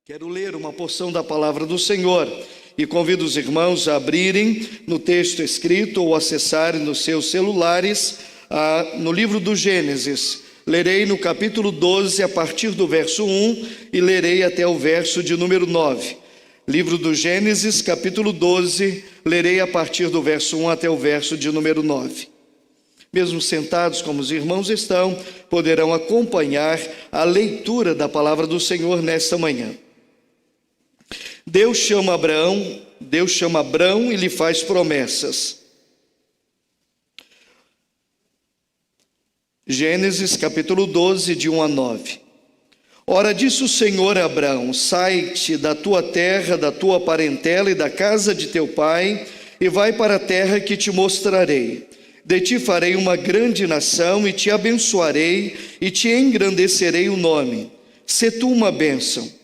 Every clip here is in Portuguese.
Quero ler uma porção da palavra do Senhor e convido os irmãos a abrirem no texto escrito ou acessarem nos seus celulares no livro do Gênesis. Lerei no capítulo 12 a partir do verso 1 e lerei até o verso de número 9. Livro do Gênesis, capítulo 12, lerei a partir do verso 1 até o verso de número 9. Mesmo sentados como os irmãos estão, poderão acompanhar a leitura da palavra do Senhor nesta manhã. Deus chama Abraão e lhe faz promessas. Gênesis capítulo 12, de 1 a 9. Ora, disse o Senhor a Abraão: sai-te da tua terra, da tua parentela e da casa de teu pai, e vai para a terra que te mostrarei. De ti farei uma grande nação, e te abençoarei, e te engrandecerei o nome. Sê tu uma bênção.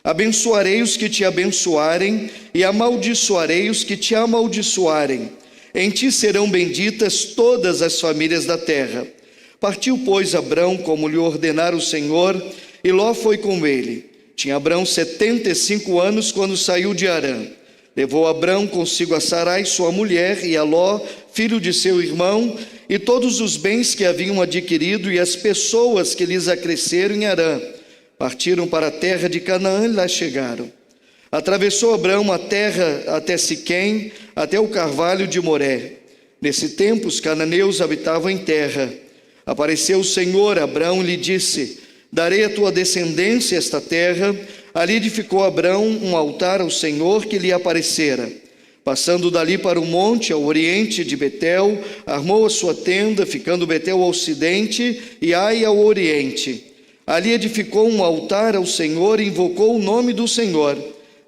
Abençoarei os que te abençoarem, e amaldiçoarei os que te amaldiçoarem. Em ti serão benditas todas as famílias da terra. Partiu, pois, Abrão, como lhe ordenara o Senhor, e Ló foi com ele. Tinha Abrão 75 anos quando saiu de Harã. Levou Abrão consigo a Sarai, sua mulher, e a Ló, filho de seu irmão, e todos os bens que haviam adquirido, e as pessoas que lhes acresceram em Harã. Partiram para a terra de Canaã e lá chegaram. Atravessou Abrão a terra até Siquém, até o carvalho de Moré. Nesse tempo os cananeus habitavam em terra. Apareceu o Senhor a Abrão e lhe disse: darei à tua descendência esta terra. Ali edificou Abrão um altar ao Senhor que lhe aparecera. Passando dali para o monte, ao oriente de Betel, armou a sua tenda, ficando Betel ao ocidente e Ai ao oriente. Ali edificou um altar ao Senhor e invocou o nome do Senhor.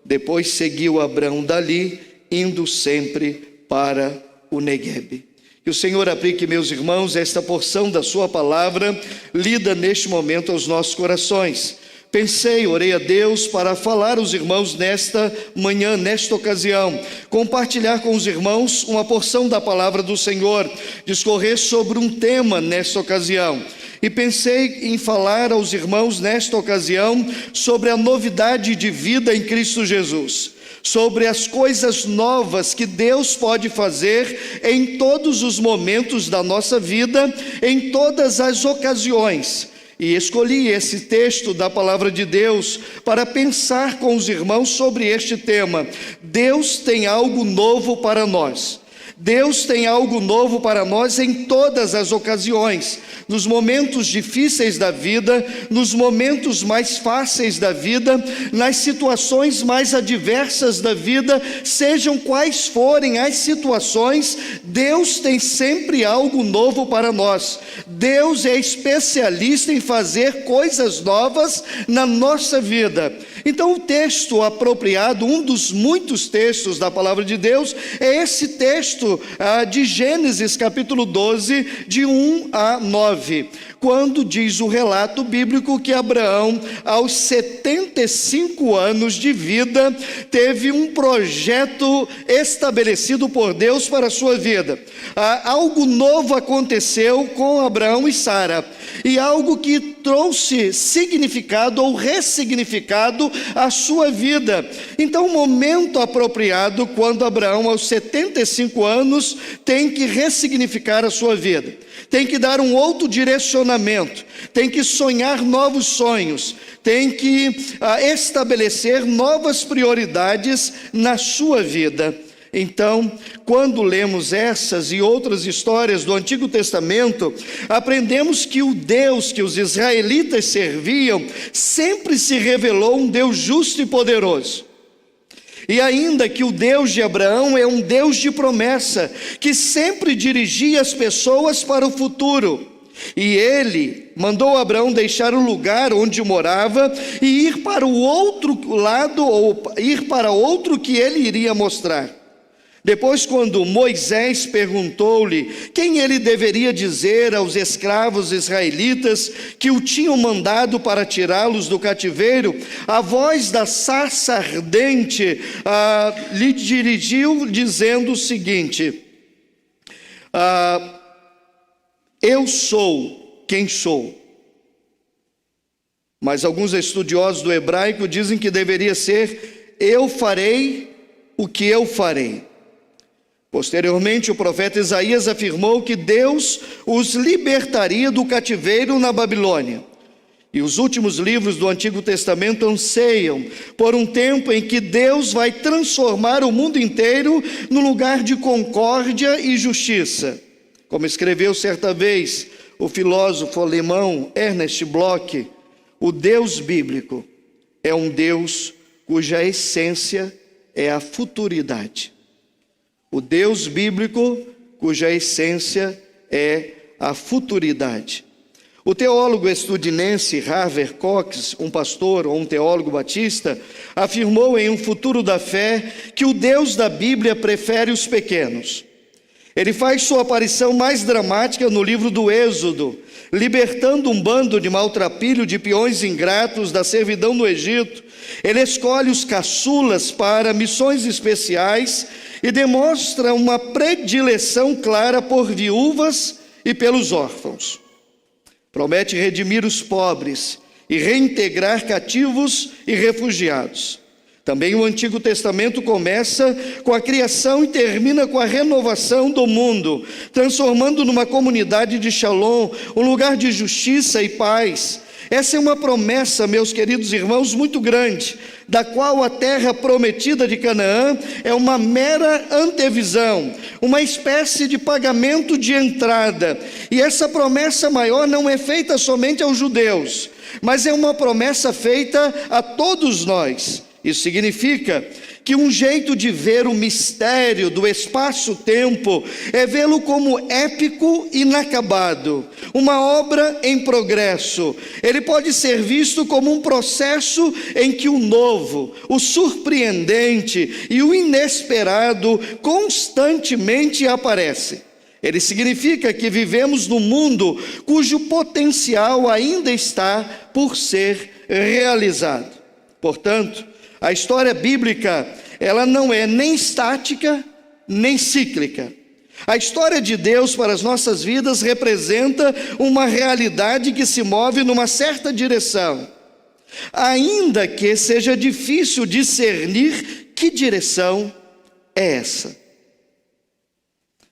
Depois seguiu Abrão dali, indo sempre para o Neguebe. Que o Senhor aplique, meus irmãos, esta porção da sua palavra, lida neste momento aos nossos corações. Pensei, orei a Deus para falar aos irmãos nesta manhã, nesta ocasião, compartilhar com os irmãos uma porção da palavra do Senhor, discorrer sobre um tema nesta ocasião. E pensei em falar aos irmãos nesta ocasião sobre a novidade de vida em Cristo Jesus, sobre as coisas novas que Deus pode fazer em todos os momentos da nossa vida, em todas as ocasiões. E escolhi esse texto da palavra de Deus para pensar com os irmãos sobre este tema. Deus tem algo novo para nós. Deus tem algo novo para nós em todas as ocasiões, nos momentos difíceis da vida, nos momentos mais fáceis da vida, nas situações mais adversas da vida, sejam quais forem as situações, Deus tem sempre algo novo para nós. Deus é especialista em fazer coisas novas na nossa vida. Então o texto apropriado, um dos muitos textos da palavra de Deus, é esse texto de Gênesis capítulo 12, de 1 a 9, quando diz o relato bíblico que Abraão, aos 75 anos de vida, teve um projeto estabelecido por Deus para a sua vida. Algo novo aconteceu com Abraão e Sara, e algo que trouxe significado ou ressignificado à sua vida. Então, o momento apropriado, quando Abraão, aos 75 anos, tem que ressignificar a sua vida, tem que dar um outro direcionamento, tem que sonhar novos sonhos, tem que estabelecer novas prioridades na sua vida. Então, quando lemos essas e outras histórias do Antigo Testamento, aprendemos que o Deus que os israelitas serviam sempre se revelou um Deus justo e poderoso. E ainda que o Deus de Abraão é um Deus de promessa, que sempre dirigia as pessoas para o futuro. E ele mandou Abraão deixar o lugar onde morava e ir para o outro lado, ou ir para outro que ele iria mostrar. Depois, quando Moisés perguntou-lhe quem ele deveria dizer aos escravos israelitas que o tinham mandado para tirá-los do cativeiro, a voz da sarça ardente lhe dirigiu dizendo o seguinte: eu sou quem sou. mas alguns estudiosos do hebraico dizem que deveria ser: eu farei o que eu farei. Posteriormente, o profeta Isaías afirmou que Deus os libertaria do cativeiro na Babilônia. E os últimos livros do Antigo Testamento anseiam por um tempo em que Deus vai transformar o mundo inteiro num lugar de concórdia e justiça. Como escreveu certa vez o filósofo alemão Ernst Bloch, o Deus bíblico é um Deus cuja essência é a futuridade. O Deus bíblico cuja essência é a futuridade. O teólogo estadunidense Harvey Cox, um pastor ou um teólogo batista, afirmou em Um Futuro da Fé que o Deus da Bíblia prefere os pequenos. Ele faz sua aparição mais dramática no livro do Êxodo, libertando um bando de maltrapilho de peões ingratos da servidão no Egito. Ele escolhe os caçulas para missões especiais e demonstra uma predileção clara por viúvas e pelos órfãos. Promete redimir os pobres e reintegrar cativos e refugiados. Também o Antigo Testamento começa com a criação e termina com a renovação do mundo, transformando numa comunidade de Shalom, um lugar de justiça e paz. Essa é uma promessa, meus queridos irmãos, muito grande, da qual a terra prometida de Canaã é uma mera antevisão, uma espécie de pagamento de entrada. E essa promessa maior não é feita somente aos judeus, mas é uma promessa feita a todos nós. Isso significa que um jeito de ver o mistério do espaço-tempo é vê-lo como épico inacabado, uma obra em progresso. Ele pode ser visto como um processo em que o novo, o surpreendente e o inesperado constantemente aparecem. Ele significa que vivemos num mundo cujo potencial ainda está por ser realizado. Portanto, a história bíblica, ela não é nem estática, nem cíclica. A história de Deus para as nossas vidas representa uma realidade que se move numa certa direção, ainda que seja difícil discernir que direção é essa.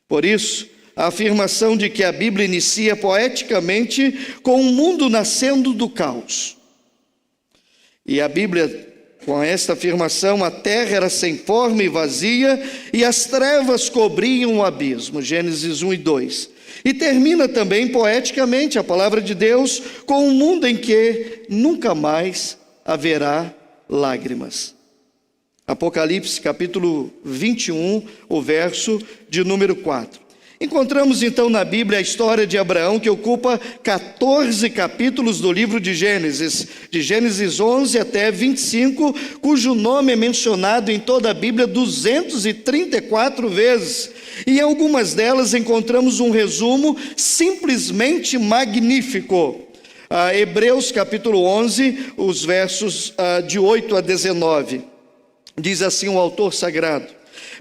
Por isso, a afirmação de que a Bíblia inicia poeticamente com um mundo nascendo do caos. E a Bíblia, com esta afirmação, a terra era sem forma e vazia, e as trevas cobriam o abismo, Gênesis 1 e 2. E termina também poeticamente a palavra de Deus com um mundo em que nunca mais haverá lágrimas. Apocalipse capítulo 21, o verso de número 4. Encontramos então na Bíblia a história de Abraão, que ocupa 14 capítulos do livro de Gênesis 11 até 25, cujo nome é mencionado em toda a Bíblia 234 vezes. E em algumas delas encontramos um resumo simplesmente magnífico. Hebreus capítulo 11, os versos de 8 a 19. Diz assim o autor sagrado: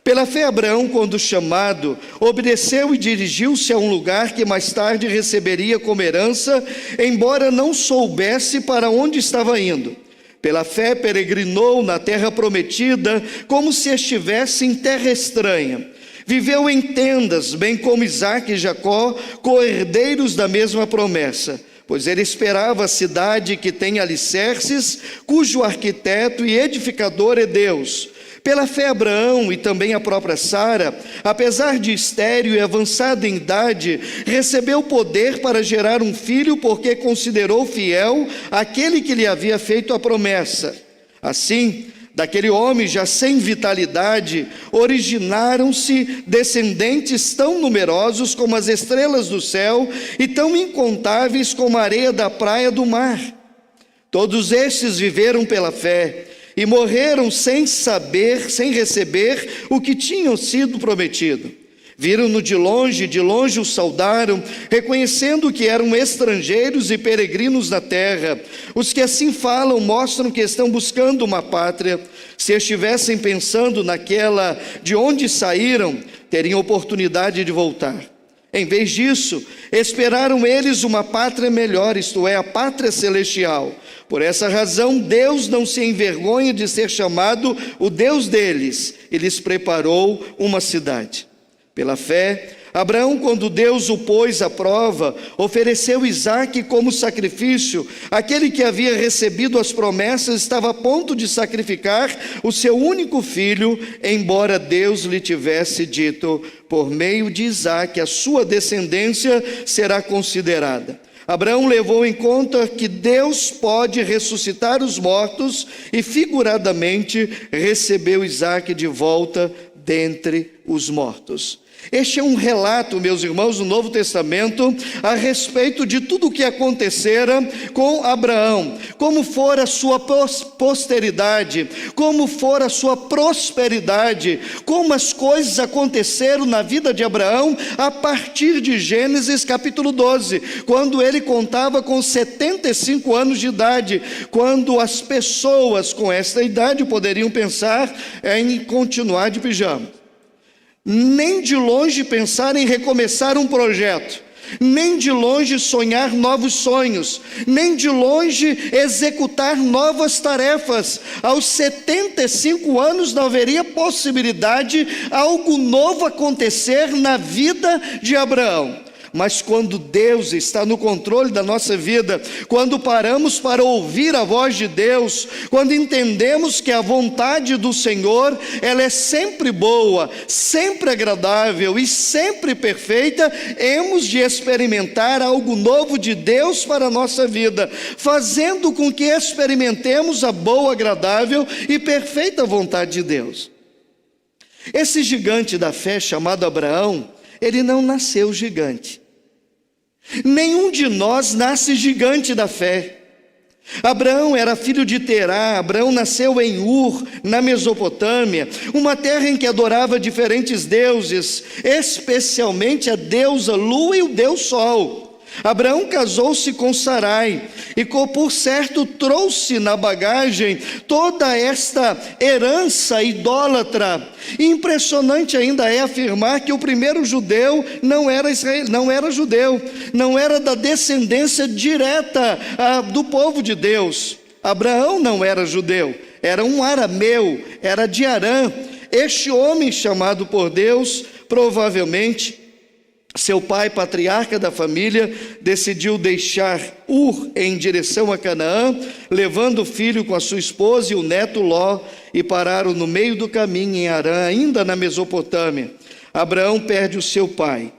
pela fé, Abraão, quando chamado, obedeceu e dirigiu-se a um lugar que mais tarde receberia como herança, embora não soubesse para onde estava indo. Pela fé, peregrinou na terra prometida, como se estivesse em terra estranha. Viveu em tendas, bem como Isaque e Jacó, co-herdeiros da mesma promessa. Pois ele esperava a cidade que tem alicerces, cujo arquiteto e edificador é Deus. Pela fé, Abraão e também a própria Sara, apesar de estéril e avançada em idade, recebeu poder para gerar um filho, porque considerou fiel aquele que lhe havia feito a promessa. Assim, daquele homem já sem vitalidade, originaram-se descendentes tão numerosos como as estrelas do céu e tão incontáveis como a areia da praia do mar. Todos estes viveram pela fé e morreram sem receber o que tinham sido prometido. Viram-no de longe o saudaram, reconhecendo que eram estrangeiros e peregrinos na terra. Os que assim falam mostram que estão buscando uma pátria. Se estivessem pensando naquela de onde saíram, teriam oportunidade de voltar. Em vez disso, esperaram eles uma pátria melhor, isto é, a pátria celestial. Por essa razão, Deus não se envergonha de ser chamado o Deus deles, e lhes preparou uma cidade. Pela fé, Abraão, quando Deus o pôs à prova, ofereceu Isaque como sacrifício. Aquele que havia recebido as promessas estava a ponto de sacrificar o seu único filho, embora Deus lhe tivesse dito: por meio de Isaque a sua descendência será considerada. Abraão levou em conta que Deus pode ressuscitar os mortos e figuradamente recebeu Isaque de volta dentre os mortos. Este é um relato, meus irmãos, no Novo Testamento, a respeito de tudo o que acontecera com Abraão, como fora a sua posteridade, como fora a sua prosperidade, como as coisas aconteceram na vida de Abraão a partir de Gênesis capítulo 12, quando ele contava com 75 anos de idade, quando as pessoas com esta idade poderiam pensar em continuar de pijama. Nem de longe pensar em recomeçar um projeto, nem de longe sonhar novos sonhos, nem de longe executar novas tarefas. Aos 75 anos não haveria possibilidade algo novo acontecer na vida de Abraão. Mas quando Deus está no controle da nossa vida, quando paramos para ouvir a voz de Deus, quando entendemos que a vontade do Senhor, ela é sempre boa, sempre agradável e sempre perfeita, hemos de experimentar algo novo de Deus para a nossa vida, fazendo com que experimentemos a boa, agradável e perfeita vontade de Deus. Esse gigante da fé chamado Abraão, ele não nasceu gigante. Nenhum de nós nasce gigante da fé. Abraão era filho de Terá. Abraão nasceu em Ur, na Mesopotâmia, uma terra em que adorava diferentes deuses, especialmente a deusa Lua e o deus Sol. Abraão casou-se com Sarai e, por certo, trouxe na bagagem toda esta herança idólatra. E impressionante ainda é afirmar que o primeiro judeu não era judeu, não era da descendência direta do povo de Deus. Abraão não era judeu, era um arameu, era de Arã. Este homem chamado por Deus, provavelmente, seu pai, patriarca da família, decidiu deixar Ur em direção a Canaã, levando o filho com a sua esposa e o neto Ló, e pararam no meio do caminho em Arã, ainda na Mesopotâmia. Abraão perde o seu pai,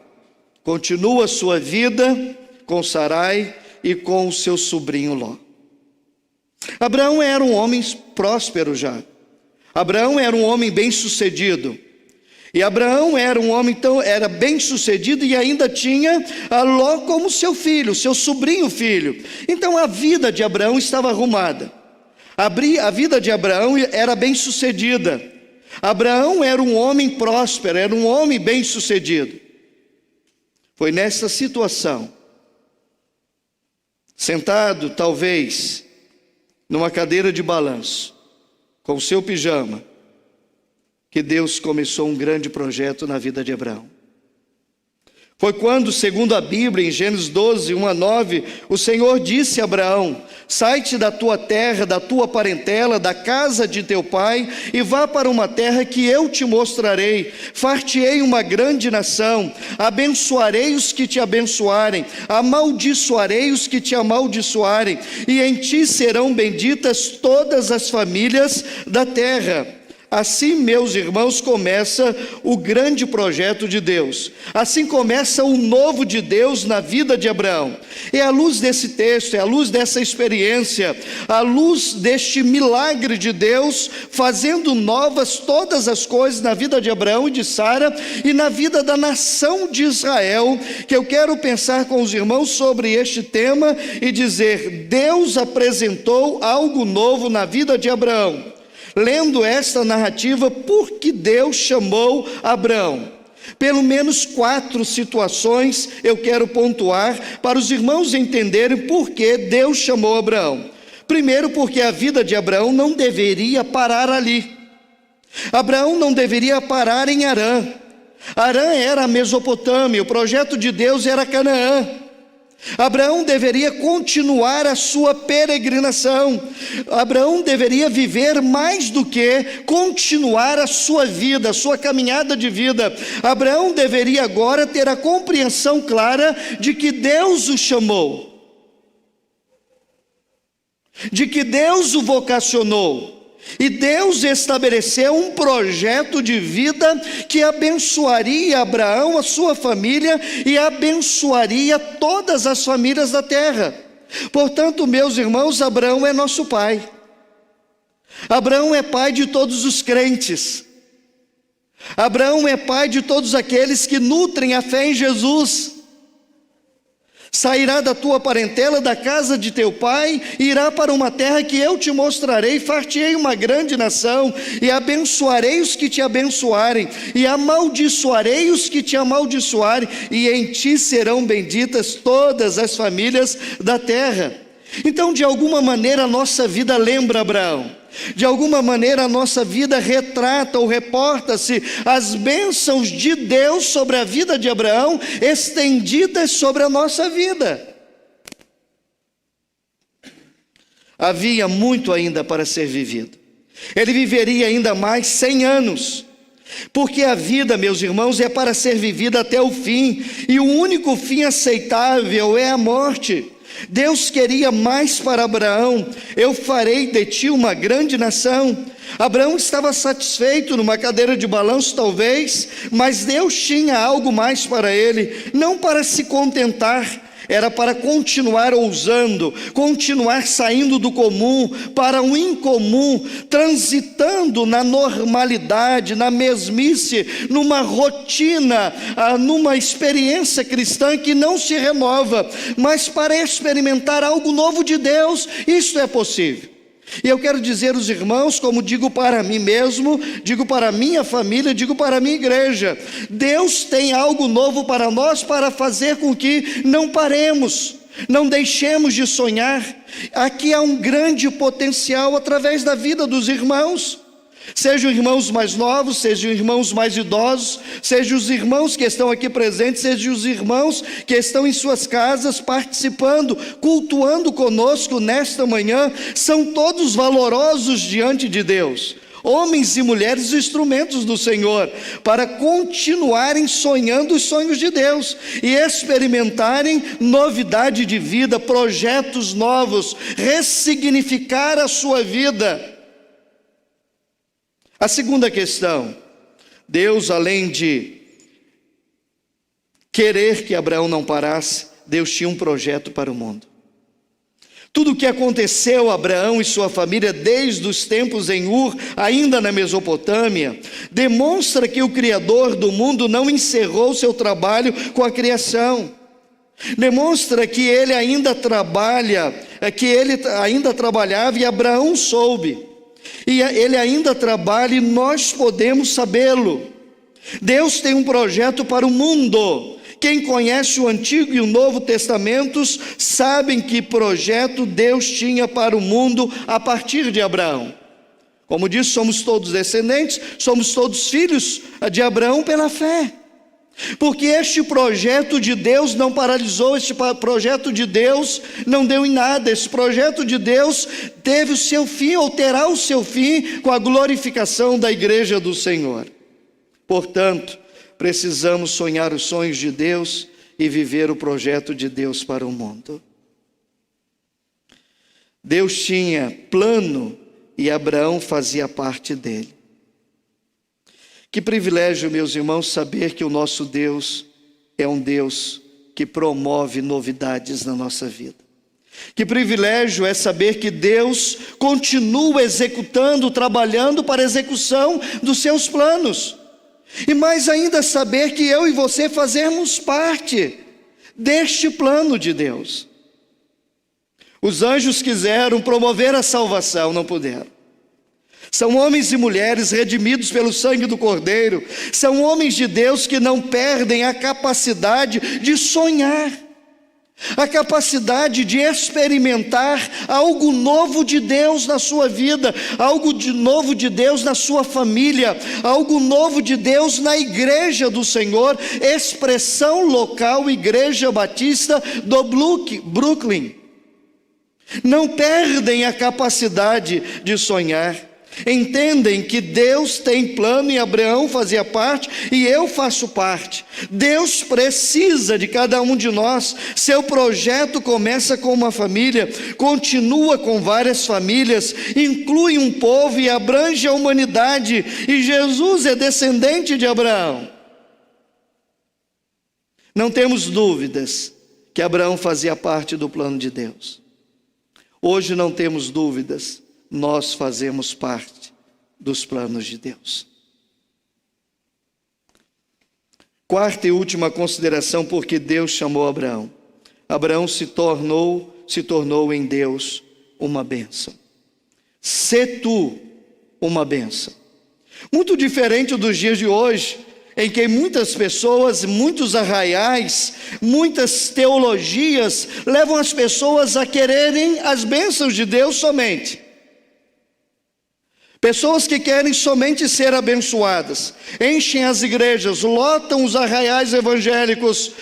continua sua vida com Sarai e com o seu sobrinho Ló. Abraão era um homem próspero já. Abraão era um homem bem-sucedido. E Abraão era um homem, então, era bem sucedido e ainda tinha a Ló como seu filho, seu sobrinho filho. Então a vida de Abraão estava arrumada. A vida de Abraão era bem sucedida. Abraão era um homem próspero, era um homem bem sucedido. Foi nessa situação, sentado talvez numa cadeira de balanço, com o seu pijama, que Deus começou um grande projeto na vida de Abraão. Foi quando, segundo a Bíblia, em Gênesis 12, 1-9, o Senhor disse a Abraão: sai-te da tua terra, da tua parentela, da casa de teu pai, e vá para uma terra que eu te mostrarei. Far-te-ei uma grande nação, abençoarei os que te abençoarem, amaldiçoarei os que te amaldiçoarem, e em ti serão benditas todas as famílias da terra. Assim, meus irmãos, começa o grande projeto de Deus. Assim começa o novo de Deus na vida de Abraão. É à luz desse texto, é à luz dessa experiência, à luz deste milagre de Deus, fazendo novas todas as coisas na vida de Abraão e de Sara e na vida da nação de Israel, que eu quero pensar com os irmãos sobre este tema e dizer: Deus apresentou algo novo na vida de Abraão. Lendo esta narrativa, por que Deus chamou Abraão? Pelo menos 4 situações eu quero pontuar para os irmãos entenderem por que Deus chamou Abraão. Primeiro, porque a vida de Abraão não deveria parar ali. Abraão não deveria parar em Arã. Arã era a Mesopotâmia, o projeto de Deus era Canaã. Abraão deveria continuar a sua peregrinação. Abraão deveria viver mais do que continuar a sua vida, a sua caminhada de vida. Abraão deveria agora ter a compreensão clara de que Deus o chamou, de que Deus o vocacionou. E Deus estabeleceu um projeto de vida que abençoaria Abraão, a sua família, e abençoaria todas as famílias da terra. Portanto, meus irmãos, Abraão é nosso pai. Abraão é pai de todos os crentes. Abraão é pai de todos aqueles que nutrem a fé em Jesus. Sairá da tua parentela, da casa de teu pai, e irá para uma terra que eu te mostrarei, far-te-ei uma grande nação, e abençoarei os que te abençoarem, e amaldiçoarei os que te amaldiçoarem, e em ti serão benditas todas as famílias da terra. Então, de alguma maneira, a nossa vida lembra Abraão. De alguma maneira a nossa vida retrata ou reporta-se as bênçãos de Deus sobre a vida de Abraão, estendidas sobre a nossa vida. Havia muito ainda para ser vivido. Ele viveria ainda mais 100 anos. Porque a vida, meus irmãos, é para ser vivida até o fim. E o único fim aceitável é a morte. Deus queria mais para Abraão. Eu farei de ti uma grande nação. Abraão estava satisfeito numa cadeira de balanço talvez, mas Deus tinha algo mais para ele, não para se contentar, era para continuar ousando, continuar saindo do comum para o incomum, transitando na normalidade, na mesmice, numa rotina, numa experiência cristã que não se renova, mas para experimentar algo novo de Deus. Isto é possível. E eu quero dizer aos irmãos, como digo para mim mesmo, digo para a minha família, digo para a minha igreja: Deus tem algo novo para nós, para fazer com que não paremos, não deixemos de sonhar. Aqui há um grande potencial através da vida dos irmãos. Sejam irmãos mais novos, sejam irmãos mais idosos, sejam os irmãos que estão aqui presentes, sejam os irmãos que estão em suas casas participando, cultuando conosco nesta manhã, são todos valorosos diante de Deus. Homens e mulheres instrumentos do Senhor, para continuarem sonhando os sonhos de Deus e experimentarem novidade de vida, projetos novos, ressignificar a sua vida. A segunda questão: Deus, além de querer que Abraão não parasse, Deus tinha um projeto para o mundo. Tudo o que aconteceu a Abraão e sua família desde os tempos em Ur, ainda na Mesopotâmia, demonstra que o Criador do mundo não encerrou seu trabalho com a criação. Demonstra que ele ainda trabalha, que ele ainda trabalhava e Abraão soube. E ele ainda trabalha e nós podemos sabê-lo. Deus tem um projeto para o mundo. Quem conhece o Antigo e o Novo Testamentos sabem que projeto Deus tinha para o mundo a partir de Abraão. Como disse, somos todos descendentes, somos todos filhos de Abraão pela fé. Porque este projeto de Deus não paralisou, este projeto de Deus não deu em nada. Esse projeto de Deus teve o seu fim, ou terá o seu fim, com a glorificação da igreja do Senhor. Portanto, precisamos sonhar os sonhos de Deus e viver o projeto de Deus para o mundo. Deus tinha plano e Abraão fazia parte dele. Que privilégio, meus irmãos, saber que o nosso Deus é um Deus que promove novidades na nossa vida. Que privilégio é saber que Deus continua executando, trabalhando para a execução dos seus planos. E mais ainda saber que eu e você fazemos parte deste plano de Deus. Os anjos quiseram promover a salvação, não puderam. São homens e mulheres redimidos pelo sangue do Cordeiro. São homens de Deus que não perdem a capacidade de sonhar. a capacidade de experimentar algo novo de Deus na sua vida, algo novo de Deus na sua família, algo novo de Deus na igreja do Senhor, expressão local, Igreja Batista do Brooklyn. Não perdem a capacidade de sonhar. Entendem que Deus tem plano e Abraão fazia parte e eu faço parte. Deus precisa de cada um de nós. Seu projeto começa com uma família, continua com várias famílias, inclui um povo e abrange a humanidade. E Jesus é descendente de Abraão. Não temos dúvidas que Abraão fazia parte do plano de Deus. Hoje não temos dúvidas. Nós fazemos parte dos planos de Deus. Quarta e última consideração, porque Deus chamou Abraão. Abraão se tornou em Deus uma bênção. Sê tu uma bênção. Muito diferente dos dias de hoje, em que muitas pessoas, muitos arraiais, muitas teologias levam as pessoas a quererem as bênçãos de Deus somente. Pessoas que querem somente ser abençoadas, enchem as igrejas, lotam os arraiais evangélicos,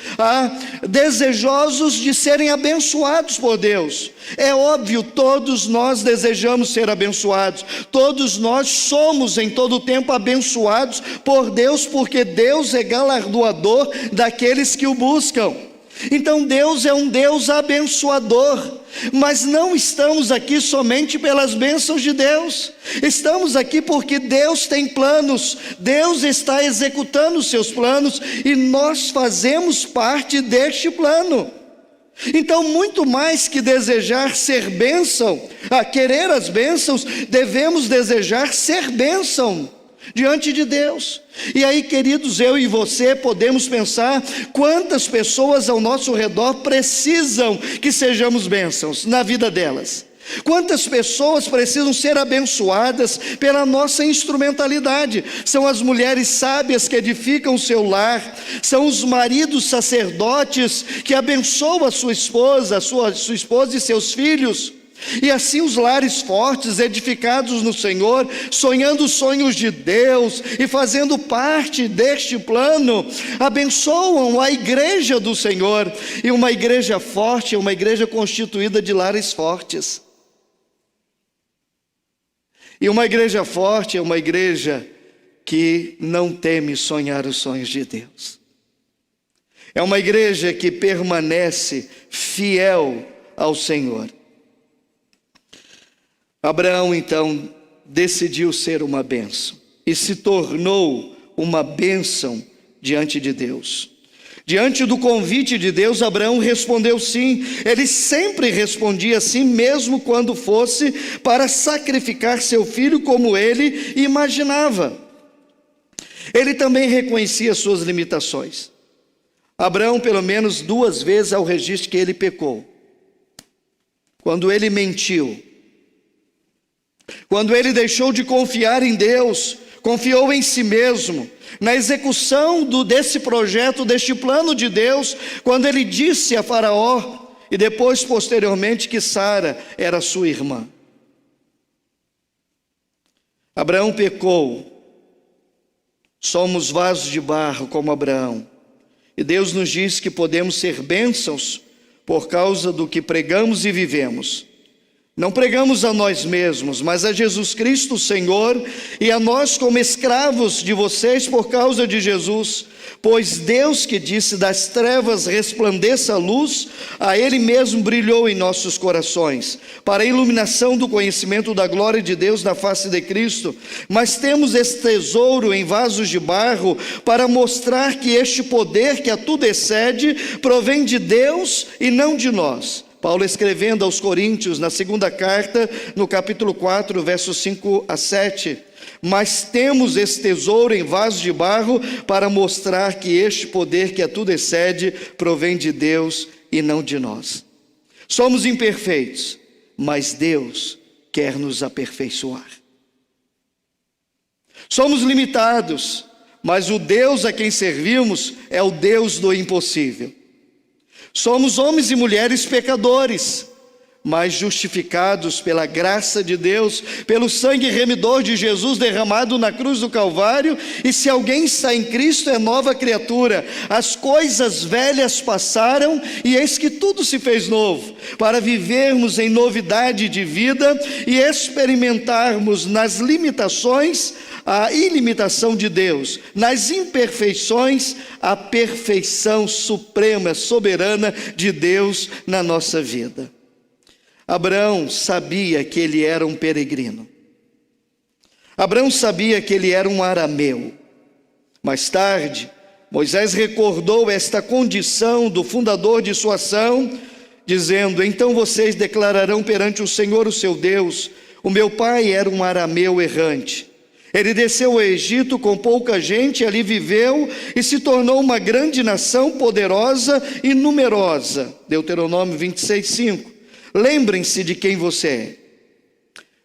desejosos de serem abençoados por Deus. É óbvio, todos nós desejamos ser abençoados, todos nós somos em todo o tempo abençoados por Deus, porque Deus é galardoador daqueles que o buscam. Então Deus é um Deus abençoador, mas não estamos aqui somente pelas bênçãos de Deus, estamos aqui porque Deus tem planos, Deus está executando os seus planos e nós fazemos parte deste plano. Então, muito mais que desejar ser bênção, querer as bênçãos, devemos desejar ser bênção diante de Deus. E aí, queridos, eu e você podemos pensar quantas pessoas ao nosso redor precisam que sejamos bênçãos na vida delas. Quantas pessoas precisam ser abençoadas pela nossa instrumentalidade? São as mulheres sábias que edificam o seu lar, são os maridos sacerdotes que abençoam a sua esposa, sua esposa e seus filhos. E assim os lares fortes, edificados no Senhor, sonhando os sonhos de Deus e fazendo parte deste plano, abençoam a igreja do Senhor. E uma igreja forte é uma igreja constituída de lares fortes. E uma igreja forte é uma igreja que não teme sonhar os sonhos de Deus. É uma igreja que permanece fiel ao Senhor. Abraão, então, decidiu ser uma bênção e se tornou uma bênção diante de Deus. Diante do convite de Deus, Abraão respondeu sim. Ele sempre respondia sim, mesmo quando fosse para sacrificar seu filho como ele imaginava. Ele também reconhecia suas limitações. Abraão, pelo menos 2 vezes, ao registro que ele pecou. Quando ele mentiu, quando ele deixou de confiar em Deus, confiou em si mesmo, na execução desse projeto, deste plano de Deus, quando ele disse a Faraó, e depois posteriormente que Sara era sua irmã. Abraão pecou, somos vasos de barro como Abraão, e Deus nos diz que podemos ser bênçãos por causa do que pregamos e vivemos. Não pregamos a nós mesmos, mas a Jesus Cristo, o Senhor, e a nós como escravos de vocês por causa de Jesus. Pois Deus que disse, das trevas resplandeça a luz, a Ele mesmo brilhou em nossos corações, para a iluminação do conhecimento da glória de Deus na face de Cristo. Mas temos esse tesouro em vasos de barro, para mostrar que este poder que a tudo excede, provém de Deus e não de nós. Paulo escrevendo aos Coríntios, na segunda carta, no capítulo 4, versos 5 a 7. Mas temos esse tesouro em vasos de barro para mostrar que este poder que a tudo excede provém de Deus e não de nós. Somos imperfeitos, mas Deus quer nos aperfeiçoar. Somos limitados, mas o Deus a quem servimos é o Deus do impossível. Somos homens e mulheres pecadores, mas justificados pela graça de Deus, pelo sangue remidor de Jesus derramado na cruz do Calvário. E se alguém está em Cristo, é nova criatura. As coisas velhas passaram e eis que tudo se fez novo, para vivermos em novidade de vida e experimentarmos nas limitações a ilimitação de Deus, nas imperfeições a perfeição suprema, soberana de Deus na nossa vida. Abraão sabia que ele era um peregrino. Abraão sabia que ele era um arameu. Mais tarde, Moisés recordou esta condição do fundador de sua ação, dizendo: então vocês declararão perante o Senhor, o seu Deus: o meu pai era um arameu errante. Ele desceu ao Egito com pouca gente, ali viveu e se tornou uma grande nação, poderosa e numerosa. Deuteronômio 26:5. Lembrem-se de quem você é.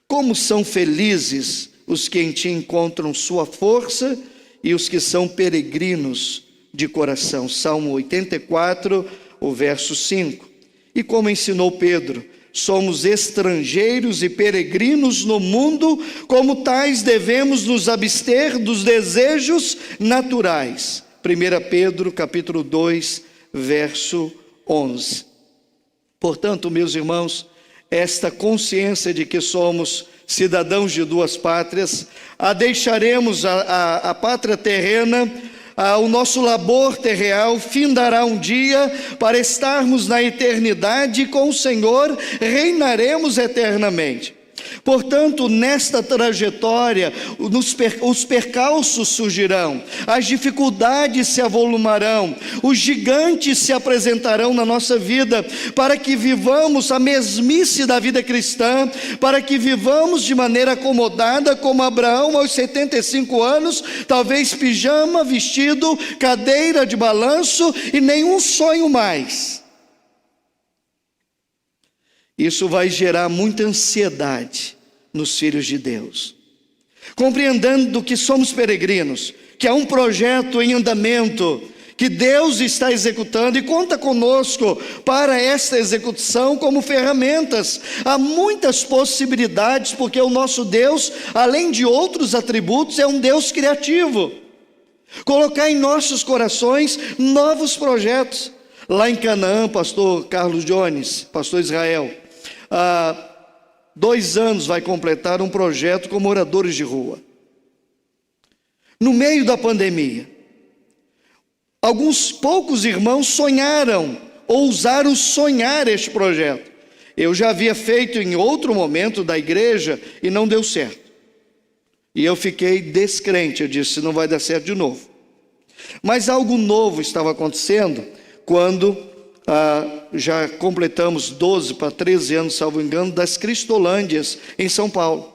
Como são felizes os que em ti encontram sua força e os que são peregrinos de coração. Salmo 84, o verso 5. E como ensinou Pedro, somos estrangeiros e peregrinos no mundo, como tais devemos nos abster dos desejos naturais. 1 Pedro capítulo 2, verso 11. Portanto, meus irmãos, esta consciência de que somos cidadãos de duas pátrias, deixaremos a pátria terrena, o nosso labor terreal findará um dia para estarmos na eternidade com o Senhor, reinaremos eternamente. Portanto, nesta trajetória, os percalços surgirão, as dificuldades se avolumarão, os gigantes se apresentarão na nossa vida, para que vivamos a mesmice da vida cristã, para que vivamos de maneira acomodada, como Abraão aos 75 anos, talvez pijama, vestido, cadeira de balanço e nenhum sonho mais. Isso vai gerar muita ansiedade nos filhos de Deus. Compreendendo que somos peregrinos, que há um projeto em andamento, que Deus está executando e conta conosco para esta execução como ferramentas. Há muitas possibilidades, porque o nosso Deus, além de outros atributos, é um Deus criativo. Colocar em nossos corações novos projetos. Lá em Canaã, pastor Carlos Jones, pastor Israel, há 2 anos vai completar um projeto com moradores de rua. No meio da pandemia, alguns poucos irmãos sonharam, ousaram sonhar este projeto. Eu já havia feito em outro momento da igreja e não deu certo. E eu fiquei descrente, eu disse: não vai dar certo de novo. Mas algo novo estava acontecendo quando já completamos 12 para 13 anos, salvo engano, das Cristolândias em São Paulo.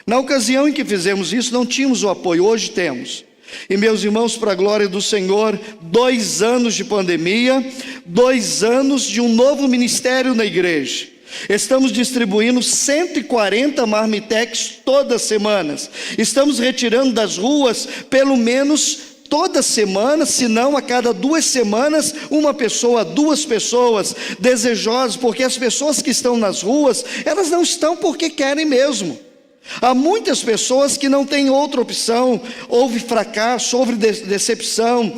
Na ocasião em que fizemos isso, não tínhamos o apoio, hoje temos. E meus irmãos, para a glória do Senhor, 2 anos de pandemia, 2 anos de um novo ministério na igreja. Estamos distribuindo 140 marmitex todas as semanas. Estamos retirando das ruas pelo menos toda semana, se não a cada 2 semanas, uma pessoa, 2 pessoas desejosas, porque as pessoas que estão nas ruas, elas não estão porque querem mesmo. Há muitas pessoas que não têm outra opção, houve fracasso, houve decepção,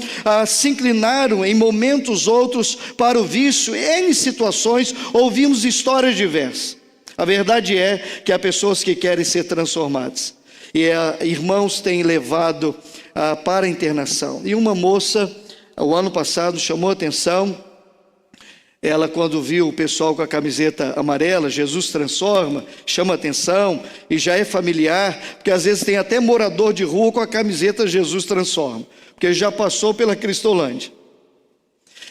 se inclinaram em momentos outros para o vício, em situações, ouvimos histórias diversas. A verdade é que há pessoas que querem ser transformadas, e irmãos têm levado para a internação. E uma moça, o ano passado, chamou a atenção. Ela, quando viu o pessoal com a camiseta amarela, Jesus transforma, chama a atenção, e já é familiar, porque às vezes tem até morador de rua com a camiseta Jesus transforma, porque já passou pela Cristolândia.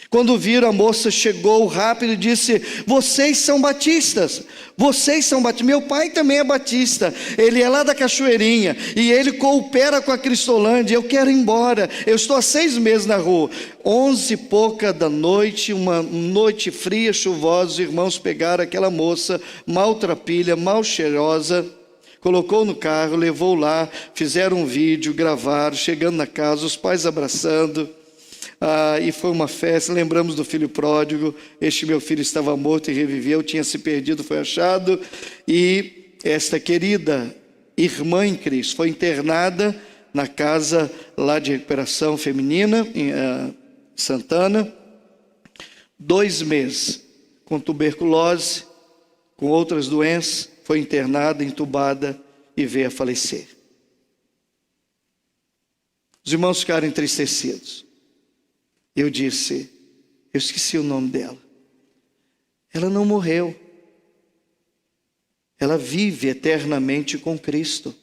Quando viram, a moça chegou rápido e disse: vocês são batistas, vocês são batistas. Meu pai também é batista, ele é lá da Cachoeirinha, e ele coopera com a Cristolândia. Eu quero ir embora, eu estou há 6 meses na rua. 11 e pouca da noite, uma noite fria, chuvosa, os irmãos pegaram aquela moça, maltrapilha, mal cheirosa, colocou no carro, levou lá, fizeram um vídeo, gravaram, chegando na casa, os pais abraçando. e foi uma festa. Lembramos do filho pródigo. Este meu filho estava morto e reviveu, tinha se perdido, foi achado. E esta querida irmã em Cristo foi internada na casa lá de recuperação feminina, em Santana, 2 meses, com tuberculose, com outras doenças, foi internada, entubada e veio a falecer. Os irmãos ficaram entristecidos. Eu disse, eu esqueci o nome dela. Ela não morreu. Ela vive eternamente com Cristo.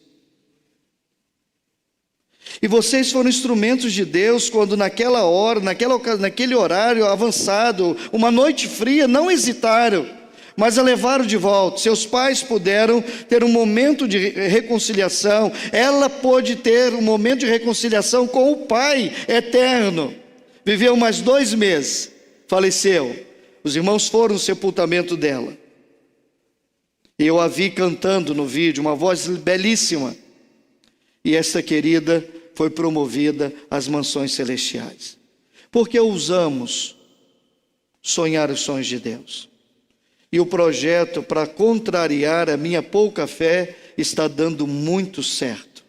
E vocês foram instrumentos de Deus quando naquela hora, naquele horário avançado, uma noite fria, não hesitaram, mas a levaram de volta. Seus pais puderam ter um momento de reconciliação. Ela pôde ter um momento de reconciliação com o Pai eterno. Viveu mais 2 meses, faleceu. Os irmãos foram no sepultamento dela. E eu a vi cantando no vídeo, uma voz belíssima. E essa querida foi promovida às mansões celestiais. Porque ousamos sonhar os sonhos de Deus. E o projeto para contrariar a minha pouca fé está dando muito certo.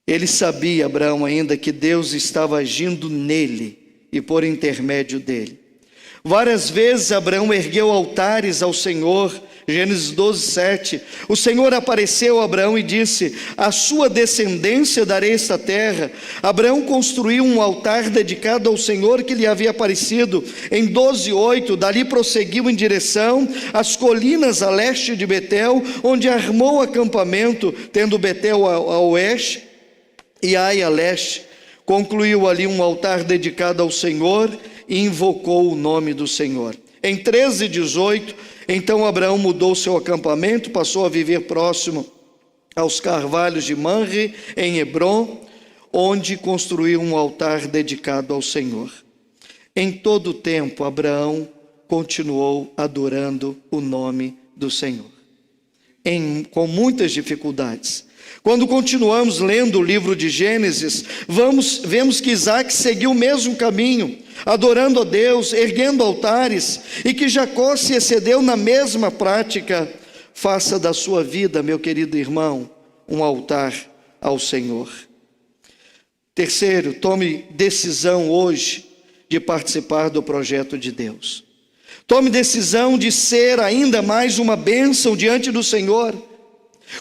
Ele sabia, Abraão, ainda que Deus estava agindo nele e por intermédio dele. Várias vezes Abraão ergueu altares ao Senhor. Gênesis 12:7. O Senhor apareceu a Abraão e disse: a sua descendência darei esta terra. Abraão construiu um altar dedicado ao Senhor que lhe havia aparecido. Em 12:8, dali prosseguiu em direção às colinas a leste de Betel, onde armou acampamento, tendo Betel a oeste e Ai a leste. Concluiu ali um altar dedicado ao Senhor e invocou o nome do Senhor. Em 13:18, então Abraão mudou seu acampamento, passou a viver próximo aos carvalhos de Manre, em Hebrom, onde construiu um altar dedicado ao Senhor. Em todo o tempo, Abraão continuou adorando o nome do Senhor, com muitas dificuldades. Quando continuamos lendo o livro de Gênesis, vemos que Isaac seguiu o mesmo caminho, adorando a Deus, erguendo altares, e que Jacó se excedeu na mesma prática. Faça da sua vida, meu querido irmão, um altar ao Senhor. Terceiro, tome decisão hoje de participar do projeto de Deus. Tome decisão de ser ainda mais uma bênção diante do Senhor,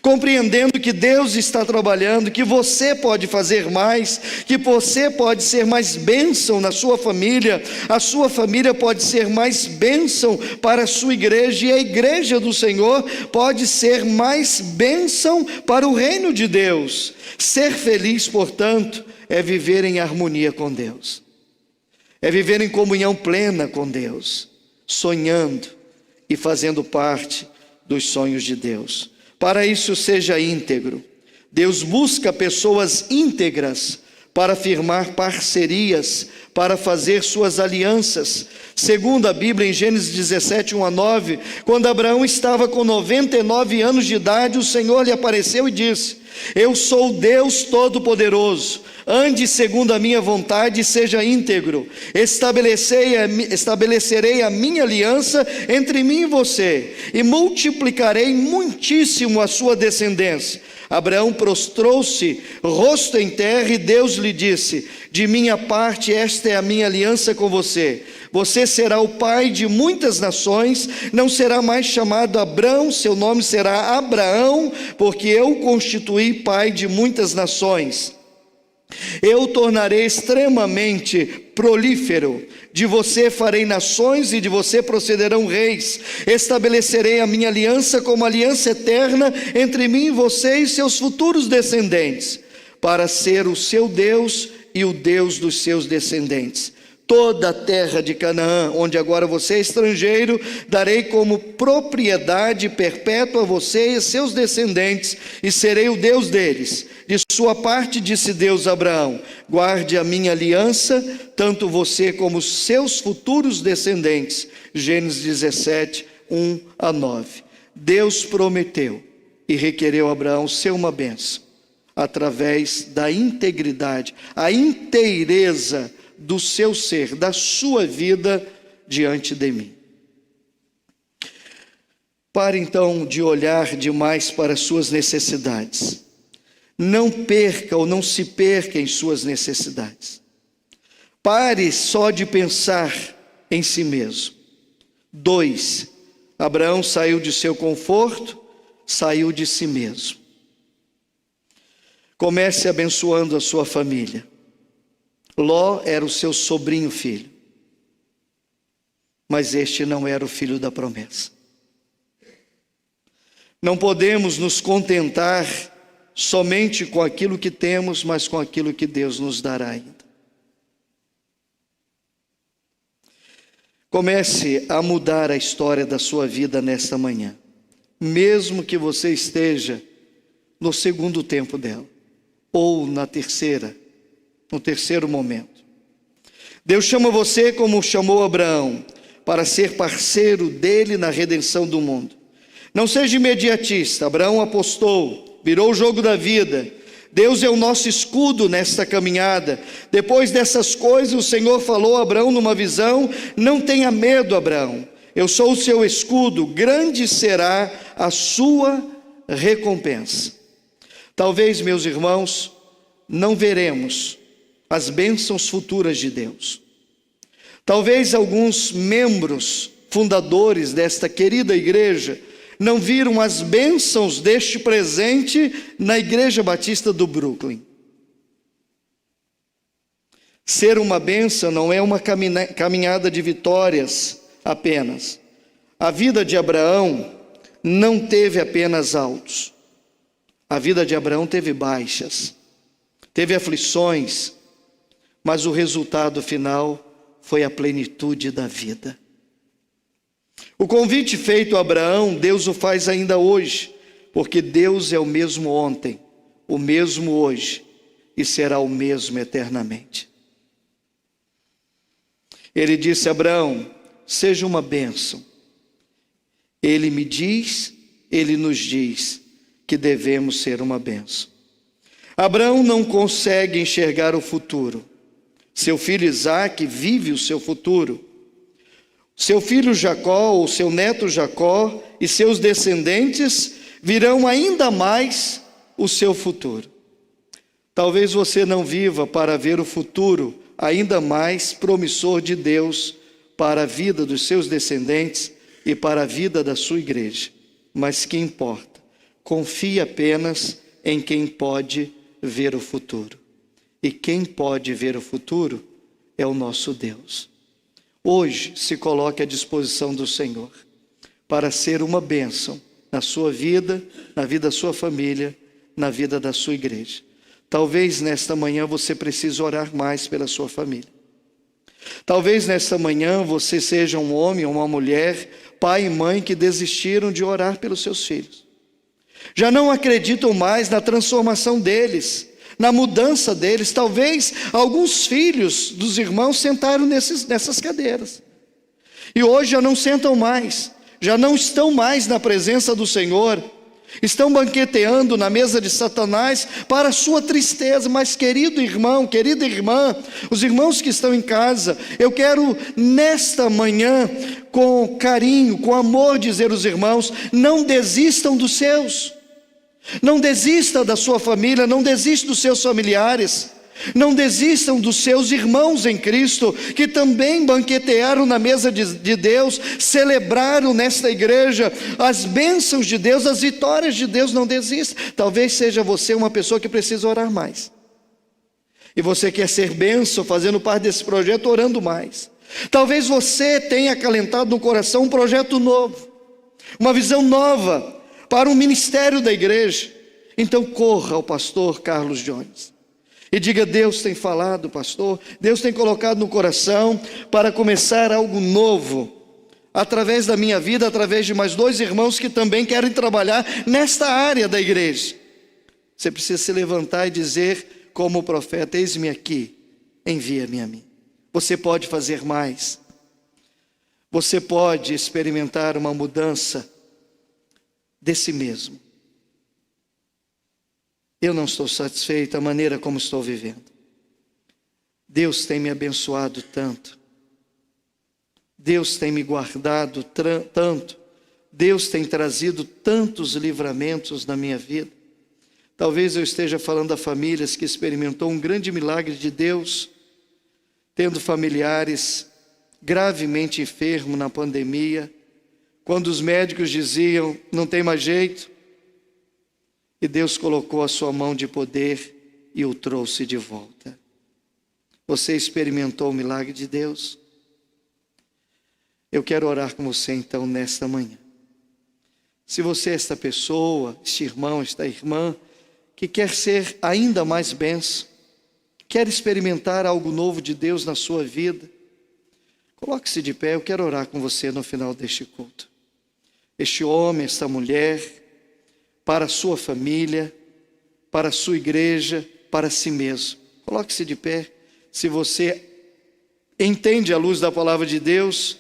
compreendendo que Deus está trabalhando, que você pode fazer mais, que você pode ser mais bênção na sua família, a sua família pode ser mais bênção para a sua igreja, e a igreja do Senhor pode ser mais bênção para o reino de Deus. Ser feliz, portanto, é viver em harmonia com Deus, é viver em comunhão plena com Deus, sonhando e fazendo parte dos sonhos de Deus. Para isso, seja íntegro. Deus busca pessoas íntegras para firmar parcerias, para fazer suas alianças. Segundo a Bíblia, em Gênesis 17, 1-9, quando Abraão estava com 99 anos de idade, o Senhor lhe apareceu e disse: eu sou Deus Todo-Poderoso, ande segundo a minha vontade e seja íntegro. Estabelecerei a minha aliança entre mim e você, e multiplicarei muitíssimo a sua descendência. Abraão prostrou-se, rosto em terra, e Deus lhe disse: de minha parte, esta é a minha aliança com você. Você será o pai de muitas nações, não será mais chamado Abrão, seu nome será Abraão, porque eu o constituí pai de muitas nações. Eu o tornarei extremamente prolífero, de você farei nações e de você procederão reis. Estabelecerei a minha aliança como aliança eterna entre mim e você e seus futuros descendentes, para ser o seu Deus e o Deus dos seus descendentes. Toda a terra de Canaã, onde agora você é estrangeiro, darei como propriedade perpétua a você e seus descendentes, e serei o Deus deles. De sua parte, disse Deus a Abraão: guarde a minha aliança, tanto você como os seus futuros descendentes. Gênesis 17, 1-9. Deus prometeu e requereu a Abraão ser uma bênção através da integridade, a inteireza do seu ser, da sua vida diante de mim. Pare então de olhar demais para as suas necessidades. Não perca ou não se perca em suas necessidades. Pare só de pensar em si mesmo. 2. Abraão saiu de seu conforto, saiu de si mesmo. Comece abençoando a sua família. Ló era o seu sobrinho filho, mas este não era o filho da promessa. Não podemos nos contentar somente com aquilo que temos, mas com aquilo que Deus nos dará ainda. Comece a mudar a história da sua vida nesta manhã, mesmo que você esteja no segundo tempo dela, ou no terceiro momento. Deus chama você como chamou Abraão, para ser parceiro dele na redenção do mundo. Não seja imediatista. Abraão apostou, virou o jogo da vida. Deus é o nosso escudo nesta caminhada. Depois dessas coisas, o Senhor falou a Abraão numa visão: não tenha medo, Abraão, eu sou o seu escudo, grande será a sua recompensa. Talvez, meus irmãos, não veremos as bênçãos futuras de Deus. Talvez alguns membros fundadores desta querida igreja não viram as bênçãos deste presente na Igreja Batista do Brooklyn. Ser uma bênção não é uma caminhada de vitórias apenas. A vida de Abraão não teve apenas altos. A vida de Abraão teve baixas, teve aflições, mas o resultado final foi a plenitude da vida. O convite feito a Abraão, Deus o faz ainda hoje, porque Deus é o mesmo ontem, o mesmo hoje e será o mesmo eternamente. Ele disse a Abraão: seja uma bênção. Ele nos diz que devemos ser uma bênção. Abraão não consegue enxergar o futuro. Seu filho Isaque vive o seu futuro. Seu filho Jacó, ou seu neto Jacó, e seus descendentes virão ainda mais o seu futuro. Talvez você não viva para ver o futuro ainda mais promissor de Deus para a vida dos seus descendentes e para a vida da sua igreja. Mas que importa? Confie apenas em quem pode ver o futuro. E quem pode ver o futuro é o nosso Deus. Hoje se coloque à disposição do Senhor para ser uma bênção na sua vida, na vida da sua família, na vida da sua igreja. Talvez nesta manhã você precise orar mais pela sua família. Talvez nesta manhã você seja um homem ou uma mulher, pai e mãe que desistiram de orar pelos seus filhos. Já não acreditam mais na transformação deles, na mudança deles. Talvez alguns filhos dos irmãos sentaram nessas cadeiras e hoje já não sentam mais, já não estão mais na presença do Senhor, estão banqueteando na mesa de Satanás para a sua tristeza. Mas querido irmão, querida irmã, os irmãos que estão em casa, eu quero nesta manhã, com carinho, com amor, dizer aos irmãos: não desistam dos seus. Não desista da sua família, não desista dos seus familiares, não desistam dos seus irmãos em Cristo, que também banquetearam na mesa de Deus, celebraram nesta igreja as bênçãos de Deus, as vitórias de Deus. Não desista. Talvez seja você uma pessoa que precisa orar mais, e você quer ser bênção fazendo parte desse projeto, orando mais. Talvez você tenha acalentado no coração um projeto novo, uma visão nova para o ministério da igreja. Então corra ao pastor Carlos Jones e diga: Deus tem falado, pastor, Deus tem colocado no coração para começar algo novo, através da minha vida, através de mais 2 irmãos que também querem trabalhar nesta área da igreja. Você precisa se levantar e dizer como o profeta: eis-me aqui, envia-me a mim. Você pode fazer mais, você pode experimentar uma mudança de si mesmo. eu não estou satisfeito da maneira como estou vivendo. Deus tem me abençoado tanto. Deus tem me guardado tanto. Deus tem trazido tantos livramentos na minha vida. Talvez eu esteja falando a famílias que experimentou um grande milagre de Deus, tendo familiares gravemente enfermos na pandemia, quando os médicos diziam, não tem mais jeito, e Deus colocou a sua mão de poder e o trouxe de volta. Você experimentou o milagre de Deus? Eu quero orar com você então nesta manhã. Se você é esta pessoa, este irmão, esta irmã, que quer ser ainda mais bênção, quer experimentar algo novo de Deus na sua vida, coloque-se de pé, eu quero orar com você no final deste culto. Este homem, esta mulher, para a sua família, para a sua igreja, para si mesmo. Coloque-se de pé, se você entende à luz da palavra de Deus,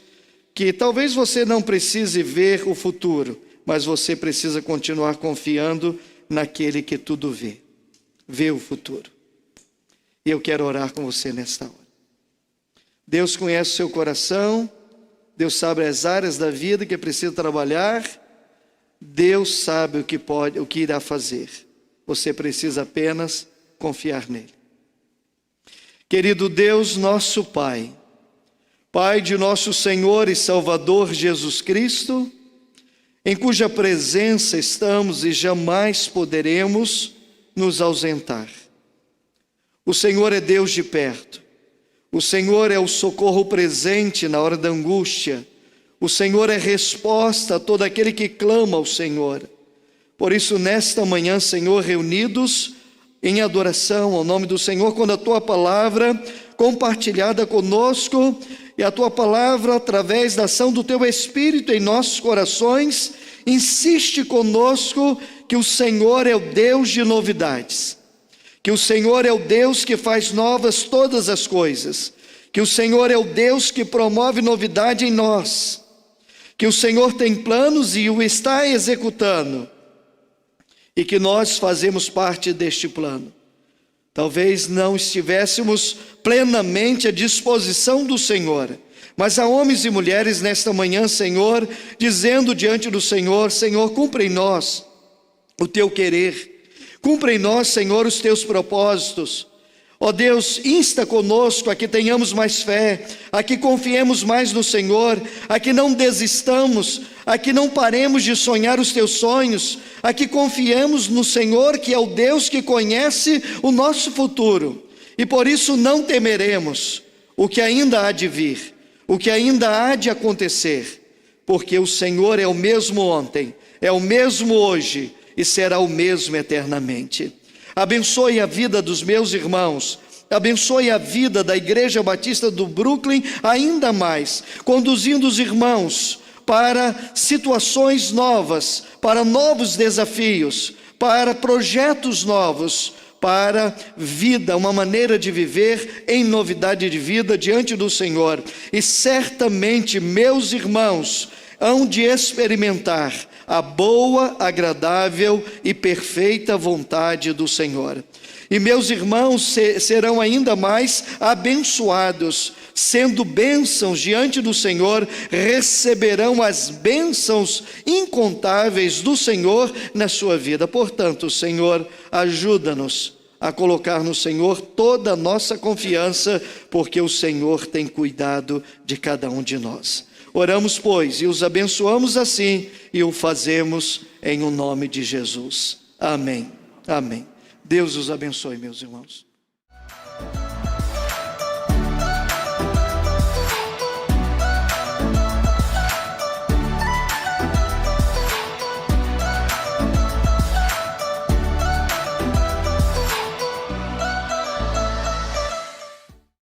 que talvez você não precise ver o futuro, mas você precisa continuar confiando naquele que tudo vê o futuro. E eu quero orar com você nesta hora. Deus conhece o seu coração, Deus sabe as áreas da vida que precisa trabalhar, Deus sabe o que irá fazer. Você precisa apenas confiar nele. Querido Deus, nosso Pai, Pai de nosso Senhor e Salvador Jesus Cristo, em cuja presença estamos e jamais poderemos nos ausentar. O Senhor é Deus de perto. O Senhor é o socorro presente na hora da angústia. O Senhor é resposta a todo aquele que clama ao Senhor. Por isso, nesta manhã, Senhor, reunidos em adoração ao nome do Senhor, quando a Tua palavra compartilhada conosco, e a Tua palavra, através da ação do Teu Espírito em nossos corações, insiste conosco que o Senhor é o Deus de novidades, que o Senhor é o Deus que faz novas todas as coisas, que o Senhor é o Deus que promove novidade em nós, que o Senhor tem planos e o está executando, e que nós fazemos parte deste plano. Talvez não estivéssemos plenamente à disposição do Senhor, mas há homens e mulheres nesta manhã, Senhor, dizendo diante do Senhor, Senhor, cumpre em nós o Teu querer, cumpre em nós, Senhor, os Teus propósitos. Ó Deus, insta conosco a que tenhamos mais fé, a que confiemos mais no Senhor, a que não desistamos, a que não paremos de sonhar os Teus sonhos, a que confiemos no Senhor, que é o Deus que conhece o nosso futuro, e por isso não temeremos o que ainda há de vir, o que ainda há de acontecer, porque o Senhor é o mesmo ontem, é o mesmo hoje e será o mesmo eternamente. Abençoe a vida dos meus irmãos, abençoe a vida da Igreja Batista do Brooklyn ainda mais, conduzindo os irmãos para situações novas, para novos desafios, para projetos novos, para vida, uma maneira de viver em novidade de vida diante do Senhor. E certamente meus irmãos hão de experimentar a boa, agradável e perfeita vontade do Senhor. E meus irmãos serão ainda mais abençoados, sendo bênçãos diante do Senhor, receberão as bênçãos incontáveis do Senhor na sua vida. Portanto, Senhor, ajuda-nos a colocar no Senhor toda a nossa confiança, porque o Senhor tem cuidado de cada um de nós. Oramos, pois, e os abençoamos assim, e o fazemos em o nome de Jesus. Amém. Amém. Deus os abençoe, meus irmãos.